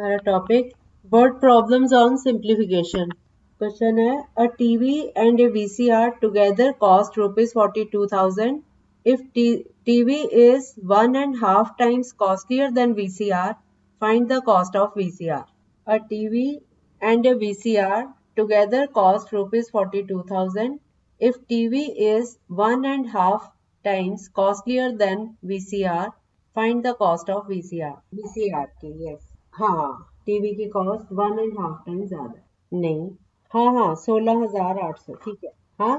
हमारा topic word problems on simplification. Question है a TV and a VCR together cost ₹42,000 if TV is 1.5 times costlier than VCR, find the cost of VCR. A TV and a VCR together cost ₹42,000 if TV is 1.5 times costlier than VCR, find the cost of VCR. VCR की yes. हाँ, TV की cost 1.5 time ज्यादा नहीं। हाँ 16,800 ठीक है। हाँ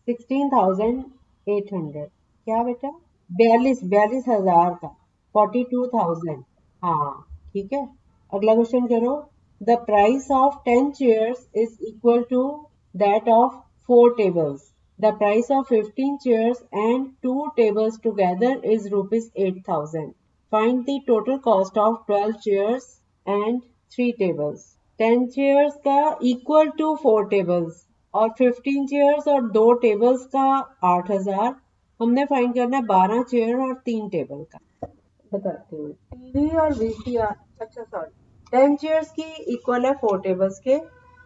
16,800 क्या बेटा 42,000 का 42,000। हाँ ठीक है। अगला क्वेश्चन करो। The price of 10 chairs is equal to that of 4 tables. The price of 15 chairs and 2 tables together is ₹8,000. Find the total cost of 12 chairs and 3 tables. 10 chairs का equal to 4 tables और 15 chairs और 2 tables का 8,000। हमने find करना है 12 chair और 3 table का। बताते हैं टीवी और वीसीआर। अच्छा सॉरी 10 चेयर्स की इक्वल है 4 टेबल्स के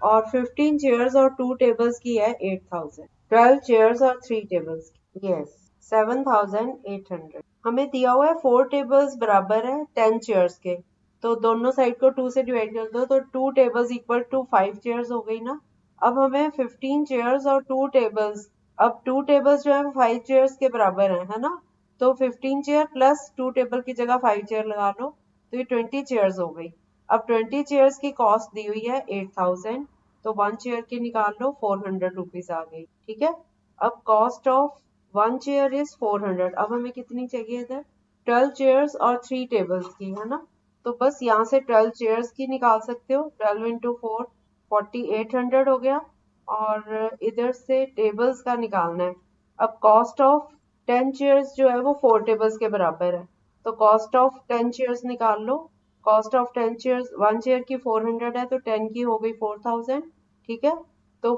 और 15 चेयर्स और 2 टेबल्स की है 8,000। 12 चेयर्स और 3 टेबल्स की यस 7,800। हमें दिया हुआ है 4 टेबल्स बराबर है 10 चेयर्स के, तो दोनों साइड को 2 से डिवाइड कर दो तो 2 टेबल्स इक्वल टू 5 चेयर्स हो गई ना। अब हमें 15 चेयर्स और 2 टेबल्स, अब 2 टेबल्स जो है 5 चेयर्स के बराबर है ना, तो 15 चेयर प्लस 2 टेबल की जगह 5 चेयर लगा लो तो ये 20 चेयर्स हो गई। अब 20 चेयर्स की कॉस्ट दी हुई है 8,000, तो 1 चेयर की निकाल लो 400 रुपीज आ गई। ठीक है। अब कॉस्ट ऑफ 1 चेयर इज 400। अब हमें कितनी चाहिए इधर 12 चेयर्स और 3 टेबल्स की है ना, तो बस यहाँ से 12 चेयर्स की निकाल सकते हो। 12 इंटू 4 4800 हो गया और इधर से टेबल्स का निकालना है। अब कॉस्ट ऑफ 10 चेयर्स जो है वो 4 टेबल्स के बराबर है, तो कॉस्ट ऑफ 10 चेयर्स निकाल लो। कॉस्ट ऑफ 10 चेयर्स 1 चेयर की 400 है तो 10 की हो गई 4,000। ठीक है। तो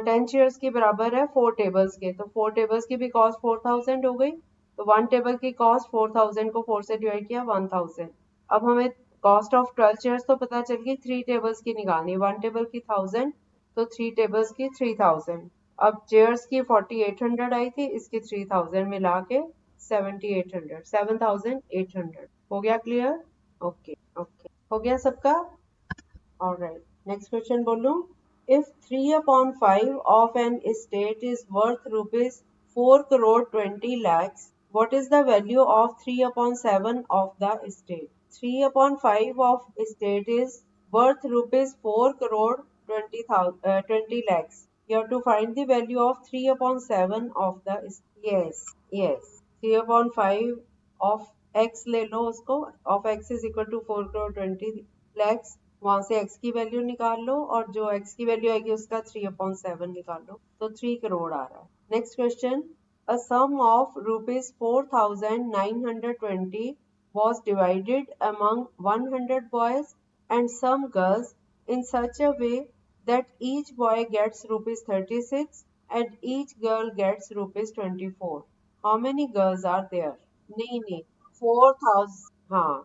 10 चेयर्स के बराबर है 4 टेबल्स के, तो 4 टेबल्स की भी कॉस्ट 4,000 हो गई, तो 1 टेबल की कॉस्ट 4,000 को 4 से डिवाइड किया 1,000। अब हमें कॉस्ट ऑफ 12 चेयर्स तो पता चल गई, 3 टेबल्स की निकालनी। 1 टेबल की 1,000 तो 3 टेबल्स की 3,000। अब चेयर्स की 4800 आई थी, इसकी 3000 मिला के 7,800 हो गया क्लियर। ओके ओके हो गया सबका। ऑलराइट नेक्स्ट क्वेश्चन बोलूं। If 3/5 of an estate is worth ₹4 crore 20 lakhs, what is the value of 3/7 of the estate? 3/5 of estate is worth ₹4 crore 20 lakhs. You have to find the value of 3/7 of the yes 3/5 of x ले लो उसको, of x is equal to 4 crore 20 lakhs। वहां से x की value निकाल लो और जो x की value आएगी उसका 3/7 निकाल लो, तो 3 करोड़ आ रहा है। Next question. A sum of ₹4,920 was divided among 100 boys and some girls in such a way that each boy gets ₹36 and each girl gets ₹24. How many girls are there? नहीं 4,000 हाँ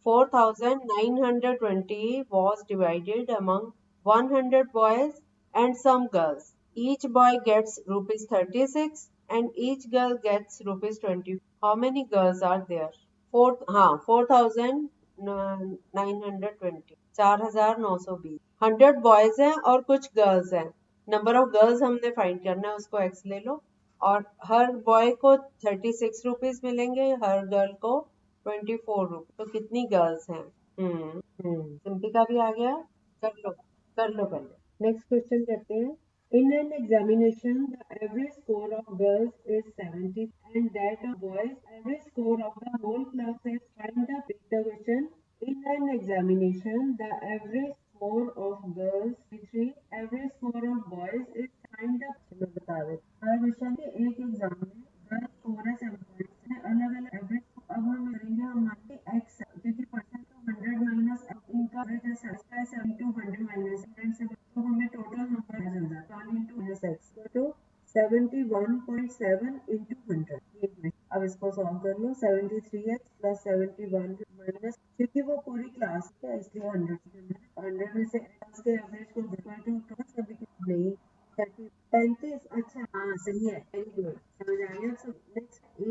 4,920 was divided among 100 boys and some girls. Each boy gets ₹36 and each girl gets ₹20. How many girls are there? 4,920 4,920। 100 boys हैं और कुछ girls हैं। Number of girls हमने find करना है, उसको एक्स ले लो और हर बॉय को 36 रुपीज मिलेंगे, हर गर्ल को 24 रुपीज। तो कितनी गर्ल्स हैं? सिंपी का भी आ गया। कर लो पहले। नेक्स्ट क्वेश्चन करते हैं। In an examination, the average score of girls is 70 and that of boys, average score of the whole class is find the question. In an examination, the average score of girls is 3, average score of boys is find the चलो बता दे। हर विषय के एक exam में girls score है 70 है, अलग अलग एवरेज। अब हम करेंगे हमारे एक्स क्योंकि परसेंट तो 100 माइनस इनका एवरेज है 70 100 माइनस 100 से, तो हमें टोटल नंबर आ जाता है 1 into minus x तो 71.7 into 100। अब इसको सॉल्व कर लो। 73x plus 71 माइनस, क्योंकि वो पूरी क्लास है इसलिए 100 में से के एवरेज को नहीं 35। अच्छा हाँ सही है, वेरी गुड, समझ आ गया सब। Next, A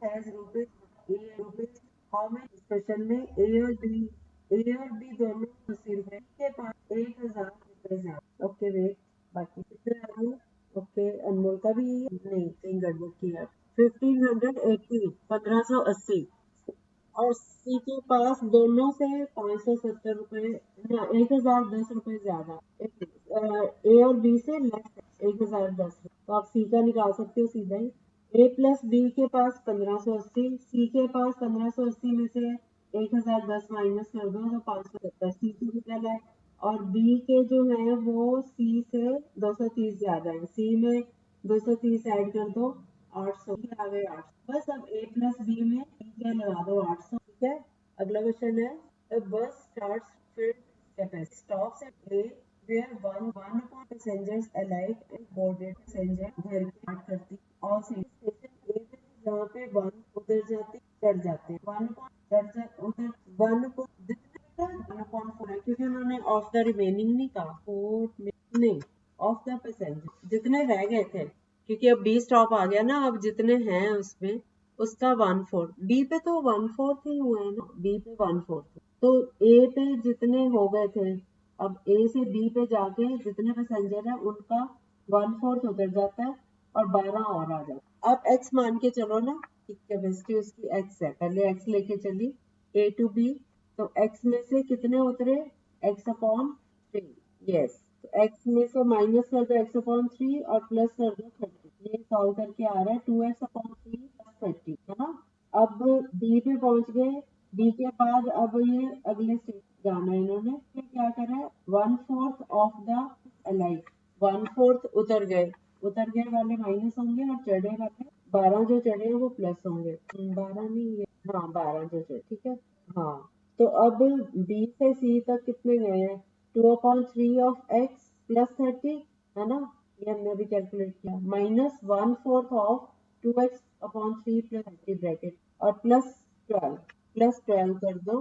has rupees, A rupees how much. इस क्वेश्चन में ए और बी दोनों 80 रुपए के पास 1000 रुपए है। ओके वेट, बाकी कितने आ गए। ओके अनमोल का भी नहीं, कहीं गड़बड़ किया। 1580, 1580। और सी के पास दोनों से 570 रुपए, 1010 रुपए ज्यादा। ए और बी से लेस 1010, तो आप सी का निकाल सकते हो सीधा ही। ए प्लस बी के पास 1580, सी के पास 1580 में से 1010 माइनस कर दो तो 570, सी की कितना है। और बी के जो है वो सी से 230 ज्यादा है, सी में 230 ऐड कर दो 800 आ गए 800। बस अब ए प्लस बी में क्या लगा दो 800, ठीक है। अगला क्वेश्चन है, a bus starts filled capacity stops at A where one upon passengers alight and boarded passenger घर की बात करती और स्टेशन ए पे जहाँ पे वन उतर जाते चढ़ जाते हैं, वन upon चढ़ जा उतर वन upon जितने वन upon 4 है क्योंकि उन्होंने ऑफ द रिमेनिंग नहीं कहा, फोर नहीं ऑफ द पैसेंजर जितने रह गए थे, क्योंकि अब बी स्टॉप आ गया ना, अब जितने हैं उसमें उसका 1/4, बी पे तो 1/4 ही हुए हैं ना, बी पे 1/4, तो ए पे जितने हो गए थे, अब ए से बी पे जाके जितने पैसेंजर है उनका 1/4 उतर जाता है और 12 और आ जाता है। अब एक्स मान के चलो ना कि कैपेसिटी उसकी एक्स है, पहले एक्स लेके चली ए टू बी, तो एक्स में से कितने उतरे, एक्स अपॉन 3, यस, तो एक्स में से माइनस कर दो एक्स अपॉन 3 और प्लस कर दो 30, ये सॉल्व करके आ रहा है 2x अपॉन 3 प्लस 30, है ना। अब बी पे पहुंच गए, बी के बाद अब ये अगले स्टेज जाना है इन्होंने, फिर क्या करा है 1/4 ऑफ द अलाइट, 1/4 उतर गए वाले माइनस होंगे और चढ़े वाले 12 जो चढ़े हैं वो प्लस होंगे, 12 नहीं है, हाँ 12 जो चढ़े, ठीक है। हाँ तो अब बी से सी तक कितने गए हैं, 2/3 ऑफ एक्स प्लस 30, है ना, ये हमने अभी कैलकुलेट किया, minus 1/4 of 2x upon 3 plus 30 bracket और प्लस 12 कर दो,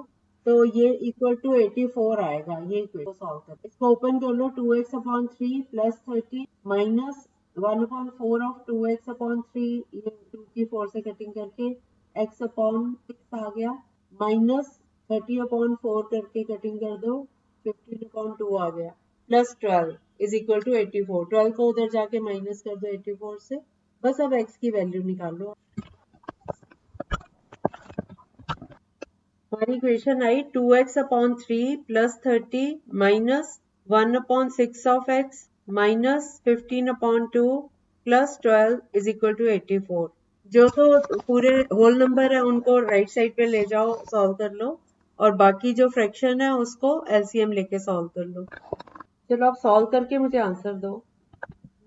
तो ये इक्वल टू 84 आएगा। ये इक्वेशन सॉल्व कर, इसको ओपन कर लो, 2x upon 3 plus 30 minus 1/4 of 2x upon 3, ये 2 की 4 से कटिंग करके x अपॉन 6 आ गया, माइनस 30 अपॉन 4 करके कटिंग कर दो 15 अपॉन 2 आ गया, प्लस 12 इज इक्वल टू 84, 12 को उधर जाके माइनस कर दो 84 से, बस अब x की वैल्यू निकाल लो। हमारी इक्वेशन आई 2x upon 3 plus 30 minus 1 upon 6 of x minus 15 upon 2 plus 12 is equal to 84। जो तो पूरे होल नंबर है उनको राइट साइड पे ले जाओ, सॉल्व कर लो, और बाकी जो फ्रैक्शन है उसको एलसीएम लेके सॉल्व कर लो। चलो आप सॉल्व करके मुझे आंसर दो।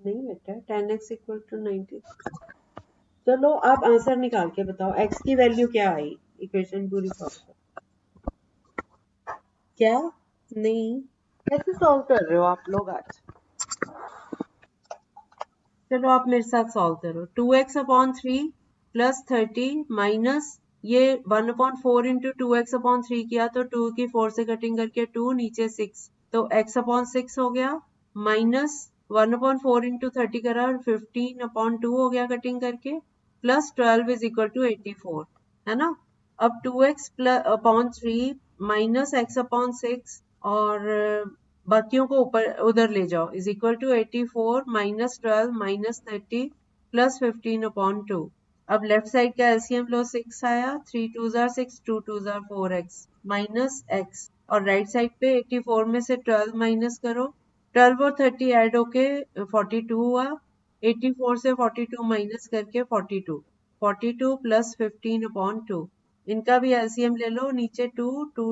नहीं बेटा 10x इक्वल टू 90। चलो आप आंसर निकाल के बताओ x की वैल्यू क्या आई, इक्वेशन पूरी सॉल्व कर। क्या नहीं, कैसे सॉल्व कर रहे हो आप लोग आज। चलो आप मेरे साथ सॉल्व करो, 2x अपॉन 3 प्लस 30 माइनस ये 1/4 इंटू 2x अपॉन 3 किया तो 2 की 4 से कटिंग करके 2 नीचे 6, तो x अपॉन 6 हो गया, माइनस 1/4 इंटू 30 करा 15 अपॉन 2 हो गया कटिंग करके, प्लस 12 इज इक्वल टू 84, है ना। अब 2x upon 3 minus x upon 6 और बाकियों को ऊपर उधर ले जाओ, is equal to 84 minus 12 minus 30 plus 15 upon 2। अब लेफ्ट साइड का एलसीएम लो, 6 आया, 3 2 जार 6, 2 2 जार 4x माइनस x, और राइट साइड पे 84 में से 12 माइनस करो, 12 और 30 ऐड होके 42 हुआ, 84 से 42 माइनस करके 42, 42 प्लस 15 अपॉन 2, इनका भी एलसीएम ले लो, नीचे 2 2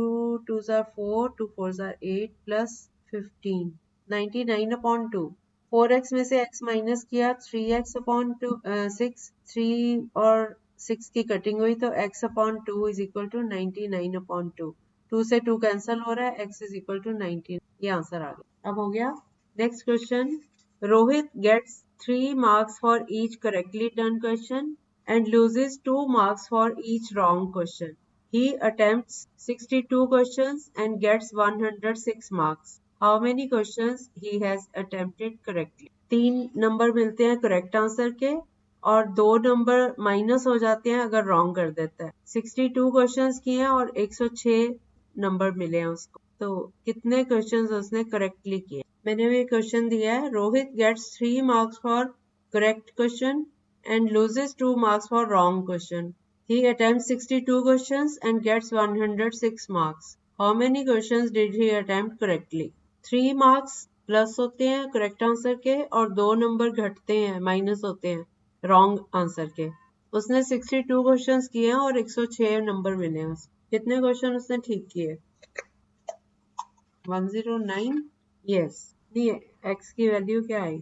2 jar 4, 2 4 jar 8 plus 15, 99 upon 2, 4x में से x माइनस किया, 3x अपॉन 6, 3 और 6 की कटिंग हुई तो x upon 2 is equal to 99 upon 2, 2 से 2 कैंसिल हो रहा है, x इज इक्वल टू 19, ये आंसर आ गया। अब हो गया next question, Rohit gets 3 marks for each correctly done question and loses 2 marks for each wrong question. He attempts 62 questions and gets 106 marks. How many questions he has attempted correctly? 3 number मिलते हैं correct answer के और 2 number minus हो जाते हैं अगर wrong कर देता है। 62 क्वेश्चंस किए हैं और 106 नंबर मिले हैं उसको। तो कितने क्वेश्चंस उसने करेक्टली किए? मैंने भी क्वेश्चन दिया है, Rohit gets 3 marks for correct question and loses 2 marks for wrong question. He attempts 62 questions and gets 106 marks. How many questions did he attempt correctly? 3 marks plus होते हैं करेक्ट आंसर के और 2 नंबर घटते हैं माइनस होते हैं रॉन्ग आंसर के। उसने 62 क्वेश्चंस किए हैं और 106 नंबर मिले हैं उसको। कितने क्वेश्चन उसने ठीक किए? 109। यस, नहीं एक्स की वैल्यू क्या आई?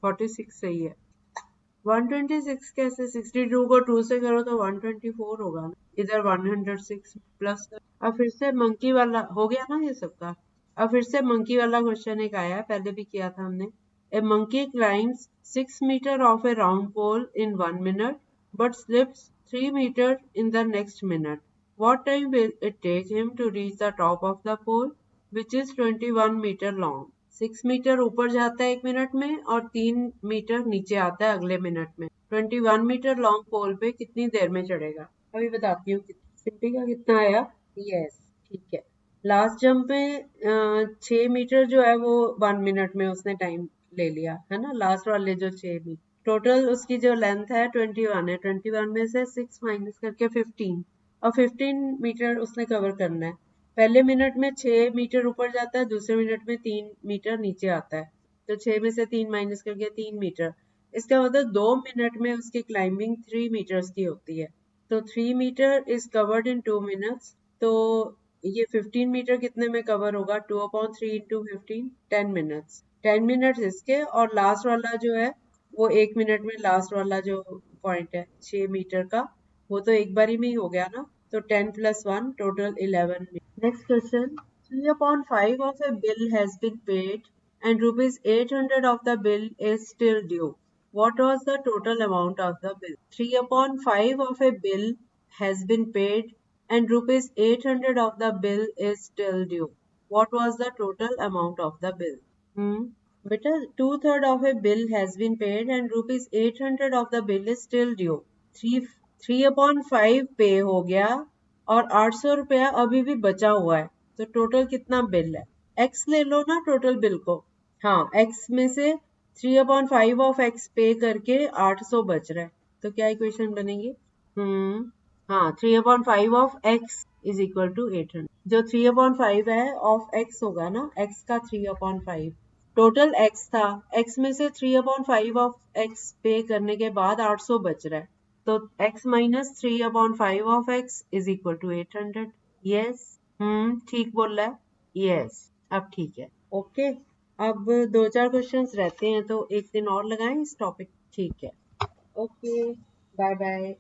46 सही है। 126 कैसे? 62 को 2 से करो तो 124 होगा ना। इधर 106 प्लस। अब फिर से मंकी वाला हो गया ना ये सबका। अब फिर से मंकी वाला क्वेश्चन एक आया, पहले भी किया था हमने। A monkey climbs 6 metre of a round pole in 1 minute but slips 3 metre in the next minute. What time will it take him to reach the top of the pole, which is 21 meter long? 6 metre ऊपर जाता है 1 minute में और 3 metre नीचे आता है अगले minute में। 21 मीटर लॉन्ग पोल पे कितनी देर में चढ़ेगा? अभी बताती हूँ। सिंपी का कितना आया? यस, ठीक है। लास्ट जंप में 6 मीटर जो है वो 1 मिनट में उसने टाइम ले लिया है ना। लास्ट वाले जो 6 मीटर टोटल उसकी जो लेंथ है 21 है। 21 में से 6 माइनस करके 15 और 15 मीटर उसने कवर करना है। पहले मिनट में 6 मीटर ऊपर जाता है, दूसरे मिनट में 3 मीटर नीचे आता है। तो 6 में से 3 माइनस करके 3 मीटर। इसका मतलब 2 मिनट में उसकी क्लाइंबिंग 3 मीटर्स की होती है। तो 3 metre is covered in 2 minutes. तो ये 15 मीटर कितने में कवर होगा? 2/3 इंटू 15, 10 मिनट्स। 10 मिनट्स इसके और लास्ट वाला जो है वो 1 मिनट में लास्ट वाला जो पॉइंट है 6 मीटर का वो तो एक बारी में ही हो गया ना। तो 10 plus 1 total 11. Next question. 3/5 of a bill has been paid and rupees 800 of the bill is still due. What was the total amount of the bill? 3/5 of a bill has been paid and rupees 800 of the bill is still due. What was the total amount of the bill? बेटा 2/3 of a bill has been paid and rupees 800 of the bill is still due. 3/5 पे हो गया और 800 रुपया अभी भी बचा हुआ है। तो टोटल कितना बिल है? x ले लो ना टोटल बिल को। हाँ, x में से 3/5 ऑफ x पे करके 800 बच रहा है। तो क्या इक्वेशन बनेगी? हाँ, 3/5 of x is equal to 800। जो 3/5 है ऑफ x होगा ना, x का 3/5 टोटल x था। x में से 3/5 ऑफ x पे करने के बाद 800 बच रहा है। तो x minus 3/5 of x is equal to 800। Yes, ठीक बोल रहा है। यस, अब ठीक है। ओके, अब 2-4 क्वेश्चंस रहते हैं तो एक दिन और लगाएं इस टॉपिक। ठीक है। Okay, bye bye.